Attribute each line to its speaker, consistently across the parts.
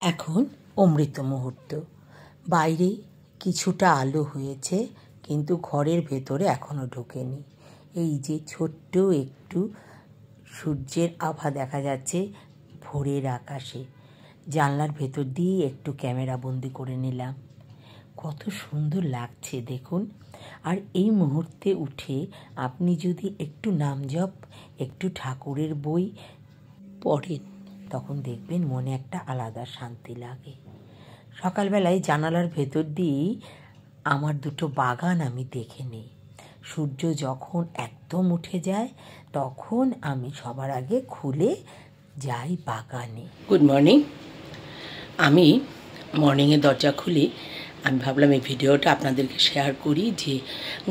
Speaker 1: এখন অমৃত মুহূর্ত। বাইরে কিছুটা আলো হয়েছে, কিন্তু ঘরের ভেতরে এখনও ঢোকেনি। এই যে ছোট্ট একটু সূর্যের আভা দেখা যাচ্ছে ভোরের আকাশে। জানলার ভেতর দিয়ে একটু ক্যামেরা বন্দি করে নিলাম। কত সুন্দর লাগছে দেখুন। আর এই মুহূর্তে উঠে আপনি যদি একটু নাম জপ, একটু ঠাকুরের বই পড়েন, তখন দেখবেন মনে একটা আলাদা শান্তি লাগে। সকালবেলায় জানালার ভেতর দিয়েই আমার দুটো বাগান আমি দেখে নিই। সূর্য যখন একদম উঠে যায়, তখন আমি সবার আগে খুলে যাই বাগানে।
Speaker 2: Good morning. আমি মর্নিংয়ে দরজা খুলি, আমি ভাবলাম এই ভিডিওটা আপনাদেরকে শেয়ার করি যে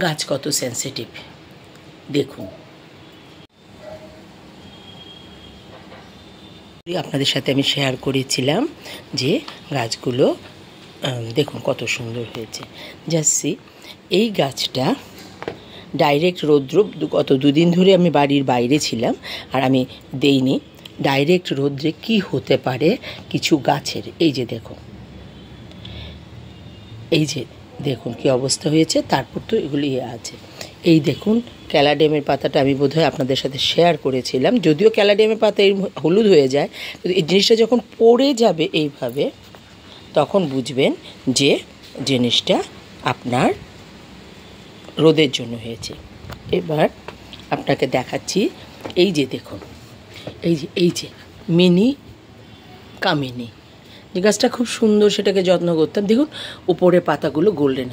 Speaker 2: গাছ কত সেন্সিটিভ। দেখুন, আপনাদের সাথে আমি শেয়ার করেছিলাম যে গাছগুলো দেখুন কত সুন্দর হয়েছে। যাচ্ছি এই গাছটা ডাইরেক্ট রৌদ্র, গত দুদিন ধরে আমি বাড়ির বাইরে ছিলাম আর আমি দেইনি। ডাইরেক্ট রৌদ্রে কি হতে পারে কিছু গাছের, এই যে দেখুন, এই যে দেখুন কি অবস্থা হয়েছে। তারপর তো এগুলি আছে, এই দেখুন ক্যালাডিয়ামের পাতাটা আমি বোধহয় আপনাদের সাথে শেয়ার করেছিলাম। যদিও ক্যালাডিয়ামের পাতা এই হলুদ হয়ে যায়, কিন্তু এই জিনিসটা যখন পড়ে যাবে এইভাবে, তখন বুঝবেন যে জিনিসটা আপনার রোদের জন্য হয়েছে। এবার আপনাকে দেখাচ্ছি, এই যে দেখুন, এই যে মিনি কামিনী, যে গাছটা খুব সুন্দর, সেটাকে যত্ন করতাম। দেখুন উপরে পাতাগুলো গোল্ডেন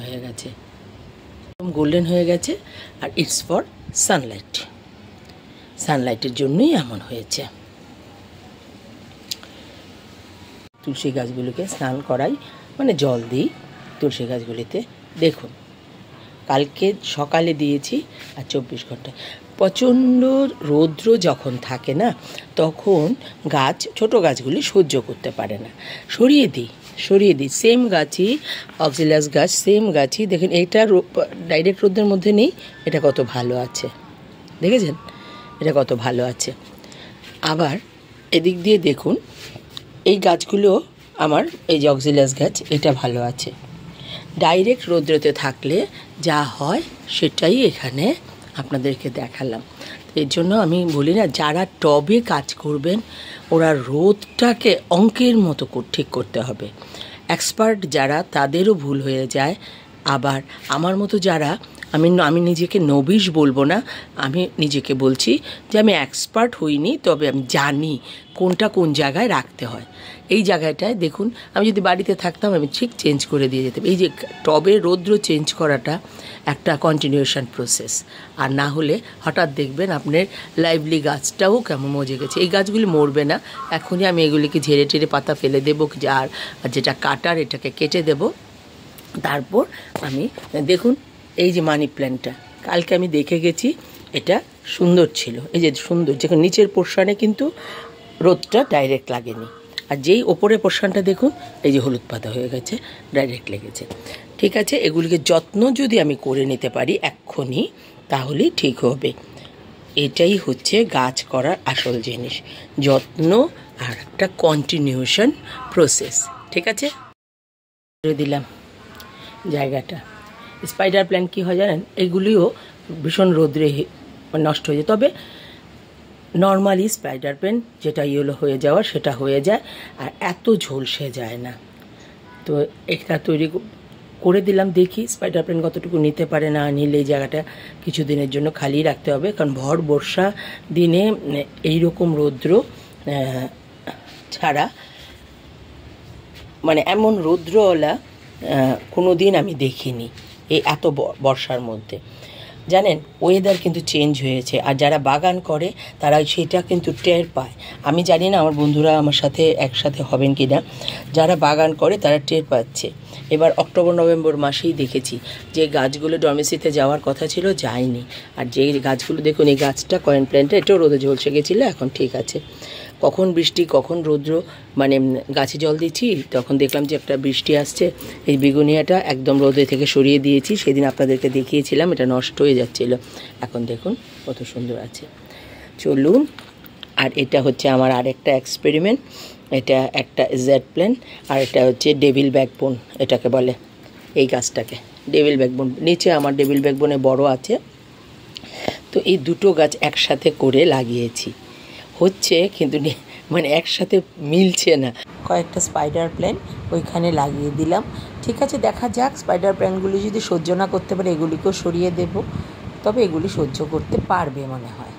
Speaker 2: হয়ে গেছে, আর ইটস ফর সানলাইটের জন্যই এমন হয়েছে। তুলসী গাছগুলোকে স্নান করাই, মানে জল দিই তুলসী গাছগুলিতে। দেখুন কালকে সকালে দিয়েছি, আর 24 ঘন্টা প্রচণ্ড রৌদ্র যখন থাকে না, তখন গাছ, ছোট গাছগুলি সহ্য করতে পারে না, সরিয়ে দিই। সেম গাছই, অক্সিলাস গাছ, সেম গাছই দেখেন, এইটা ডাইরেক্ট রোদের মধ্যে নেই, এটা কত ভালো আছে, দেখেছেন এটা কত ভালো আছে। আবার এদিক দিয়ে দেখুন, এই গাছগুলো আমার, এই যে অক্সিলাস গাছ, এটা ভালো আছে। ডাইরেক্ট রৌদ্রতে থাকলে যা হয় সেটাই এখানে আপনাদেরকে দেখালাম। এর জন্য আমি বলি না, যারা টবে কাজ করবেন ওরা রোদটাকে অঙ্কের মতো ঠিক করতে হবে। এক্সপার্ট যারা, তাদেরও ভুল হয়ে যায়। আবার আমার মতো যারা, আমি নিজেকে নবিশ বলবো না, আমি নিজেকে বলছি যে আমি এক্সপার্ট হইনি, তবে আমি জানি কোনটা কোন জায়গায় রাখতে হয়। এই জায়গাটায় দেখুন, আমি যদি বাড়িতে থাকতাম আমি ঠিক চেঞ্জ করে দিয়ে যেতাম। এই যে টবে রৌদ্র চেঞ্জ করাটা একটা কন্টিনিউশন প্রসেস, আর না হলে হঠাৎ দেখবেন আপনার লাইভলি গাছটাও কেমন মজে গেছে। এই গাছগুলি মরবে না, এখনই আমি এগুলিকে ঝেড়ে টেড়ে পাতা ফেলে দেবো, আর যেটা কাটার এটাকে কেটে দেব। তারপর আমি দেখুন, এই যে মানি প্ল্যান্টটা কালকে আমি দেখে গেছি, এটা সুন্দর ছিল, এই যে সুন্দর, যেখানে নিচের পোর্শনে কিন্তু রোদটা ডাইরেক্ট লাগেনি, আর যেই ওপরের পোর্শনটা দেখুন, এই যে হলুদ পাতা হয়ে গেছে, ডাইরেক্ট লেগেছে। ঠিক আছে, এগুলিকে যত্ন যদি আমি করে নিতে পারি এক্ষুনি, তাহলেই ঠিক হবে। এটাই হচ্ছে গাছ করার আসল জিনিস, যত্ন আর একটা কন্টিনিউশন প্রসেস। ঠিক আছে, দিলাম জায়গাটা। স্পাইডার প্ল্যান্ট কী হয় জানেন, এগুলিও ভীষণ রোদ্রে নষ্ট হয়ে যায়, তবে নর্মালি স্পাইডার প্ল্যান্ট যেটা ইয়েলো হয়ে যাওয়া সেটা হয়ে যায়, আর এত ঝলসে যায় না। তো এটা তৈরি করে দিলাম, দেখি স্পাইডার প্ল্যান্ট কতটুকু নিতে পারে। না নিলে এই জায়গাটা কিছুদিনের জন্য খালি রাখতে হবে, কারণ ভর বর্ষা দিনে এইরকম রৌদ্র ছাড়া, মানে এমন রৌদ্রওয়ালা কোনো দিন আমি দেখিনি এই এত বর্ষার মধ্যে। জানেন, ওয়েদার কিন্তু চেঞ্জ হয়েছে, আর যারা বাগান করে তারা সেটা কিন্তু টের পায়। আমি জানি না আমার বন্ধুরা আমার সাথে একসাথে হবেন কি না, যারা বাগান করে তারা টের পাচ্ছে। এবার অক্টোবর নভেম্বর মাসেই দেখেছি যে গাছগুলো ডরমেসিতে যাওয়ার কথা ছিল, যায়নি। আর যে গাছগুলো দেখুন, এই গাছটা কয়েন প্ল্যান্টটা, এটাও রোদে ঝলসে গেছিলো, এখন ঠিক আছে। কখন বৃষ্টি কখন রৌদ্র, মানে গাছে জল দিচ্ছি, তখন দেখলাম যে একটা বৃষ্টি আসছে, এই বেগুনিয়াটা একদম রোদে থেকে সরিয়ে দিয়েছি। সেদিন আপনাদেরকে দেখিয়েছিলাম এটা নষ্ট হয়ে যাচ্ছিল, এখন দেখুন কত সুন্দর আছে। চলুন, আর এটা হচ্ছে আমার আরেকটা এক্সপেরিমেন্ট। এটা একটা জেড প্ল্যান, আর এটা হচ্ছে ডেভিল ব্যাকবোন এটাকে বলে, এই গাছটাকে ডেভিল ব্যাকবোন। নিচে আমার ডেভিল ব্যাকবোনে বড় আছে। তো এই দুটো গাছ একসাথে করে লাগিয়েছি, হচ্ছে কিন্তু মানে একসাথে মিলছে না। কয়েকটা স্পাইডার প্ল্যান ওইখানে লাগিয়ে দিলাম। ঠিক আছে, দেখা যাক স্পাইডার প্ল্যানগুলি যদি সহ্য না করতে পারে এগুলিকেও সরিয়ে দেব, তবে এগুলি সহ্য করতে পারবে মনে হয়।